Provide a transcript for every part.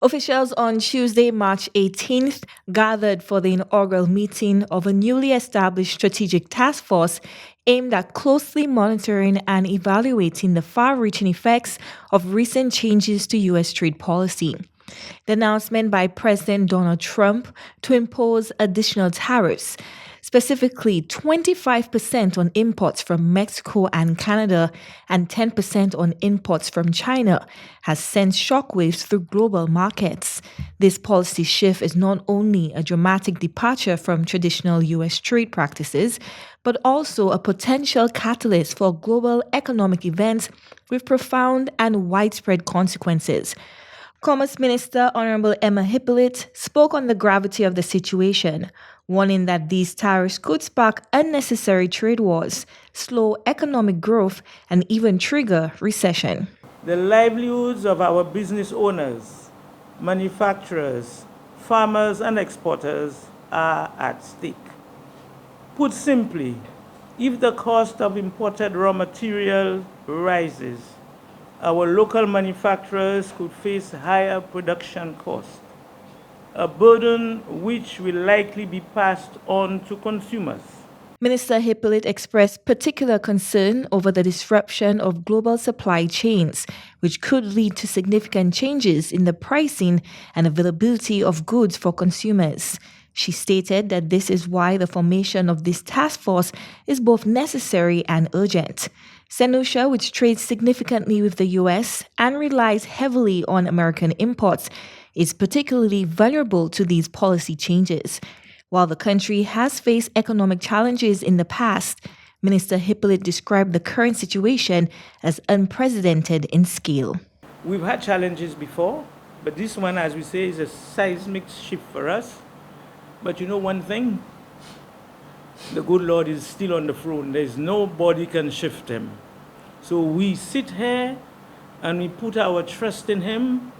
Officials on Tuesday, March 18th, gathered for the inaugural meeting of a newly established strategic task force aimed at closely monitoring and evaluating the far-reaching effects of recent changes to U.S. trade policy. The announcement by President Donald Trump to impose additional tariffs, specifically 25% on imports from Mexico and Canada and 10% on imports from China, has sent shockwaves through global markets. This policy shift is not only a dramatic departure from traditional U.S. trade practices, but also a potential catalyst for global economic events with profound and widespread consequences. Commerce Minister Honorable Emma Hippolyte spoke on the gravity of the situation, warning that these tariffs could spark unnecessary trade wars, slow economic growth, and even trigger recession. The livelihoods of our business owners, manufacturers, farmers, and exporters are at stake. Put simply, if the cost of imported raw material rises, our local manufacturers could face higher production costs, a burden which will likely be passed on to consumers. Minister Hippolyte expressed particular concern over the disruption of global supply chains, which could lead to significant changes in the pricing and availability of goods for consumers. She stated that this is why the formation of this task force is both necessary and urgent. St. Lucia, which trades significantly with the U.S. and relies heavily on American imports, is particularly vulnerable to these policy changes. While the country has faced economic challenges in the past, Minister Hippolyte described the current situation as unprecedented in scale. We've had challenges before, but this one, as we say, is a seismic shift for us. But you know one thing? The good Lord is still on the throne. There's nobody can shift him. So we sit here and we put our trust in him.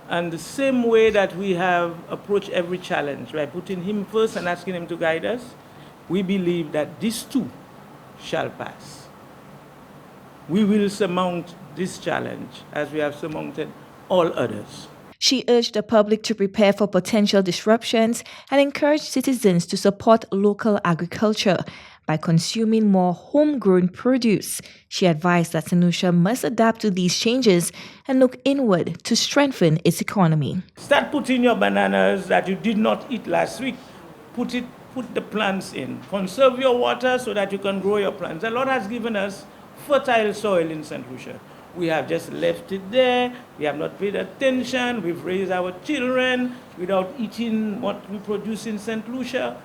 And the same way that we have approached every challenge, by putting him first and asking him to guide us, we believe that this too shall pass. We will surmount this challenge as we have surmounted all others. She urged the public to prepare for potential disruptions and encouraged citizens to support local agriculture by consuming more homegrown produce. She advised that St. Lucia must adapt to these changes and look inward to strengthen its economy. Start putting your bananas that you did not eat last week. Put the plants in. Conserve your water so that you can grow your plants. The Lord has given us fertile soil in St. Lucia. We have just left it there. We have not paid attention. We've raised our children without eating what we produce in St. Lucia.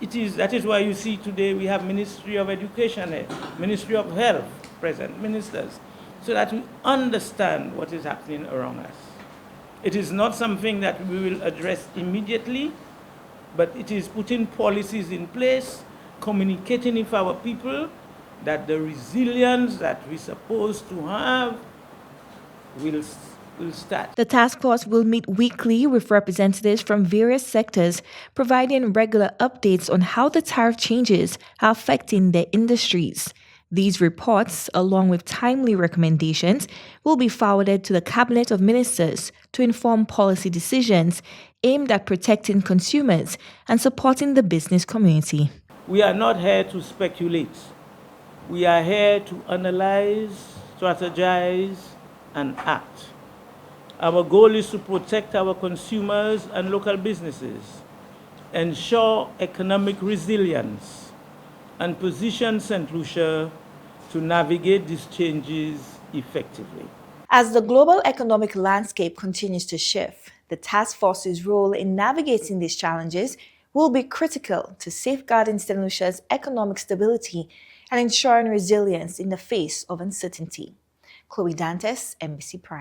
That is why you see today we have Ministry of Education here, Ministry of Health present, ministers, so that we understand what is happening around us. It is not something that we will address immediately, but it is putting policies in place, communicating with our people, that the resilience that we're supposed to have will start. The task force will meet weekly with representatives from various sectors, providing regular updates on how the tariff changes are affecting their industries. These reports, along with timely recommendations, will be forwarded to the Cabinet of Ministers to inform policy decisions aimed at protecting consumers and supporting the business community. We are not here to speculate. We are here to analyze, strategize, and act. Our goal is to protect our consumers and local businesses, ensure economic resilience, and position St. Lucia to navigate these changes effectively. As the global economic landscape continues to shift, the task force's role in navigating these challenges will be critical to safeguarding St. Lucia's economic stability and ensuring resilience in the face of uncertainty. Chloe Dantes, NBC Prime.